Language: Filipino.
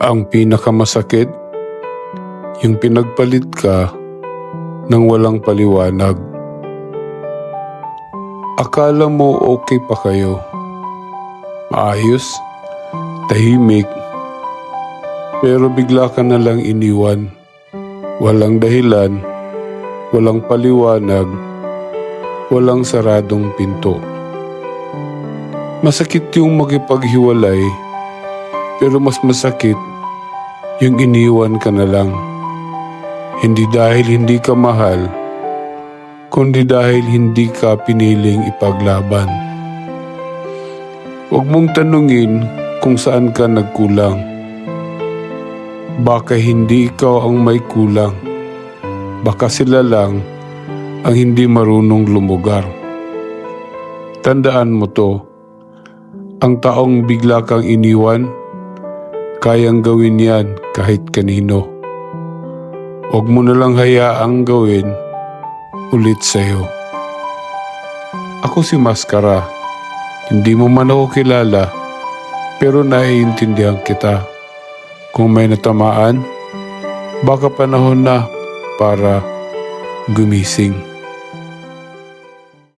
Ang pinakamasakit, yung pinagpalit ka ng walang paliwanag. Akala mo okay pa kayo. Maayos, tahimik, pero bigla ka na lang iniwan. Walang dahilan, walang paliwanag, walang saradong pinto. Masakit yung makipaghiwalay, pero mas masakit yung iniwan ka na lang. Hindi dahil hindi ka mahal, kundi dahil hindi ka piniling ipaglaban. Huwag mong tanungin kung saan ka nagkulang. Baka hindi ikaw ang may kulang. Baka sila lang ang hindi marunong lumugar. Tandaan mo to, ang taong bigla kang iniwan, kayang gawin yan kahit kanino. Huwag mo na lang hayaang gawin ulit sa'yo. Ako si Maskara. Hindi mo man ako kilala, pero naiintindihan kita. Kung may natamaan, baka panahon na para gumising.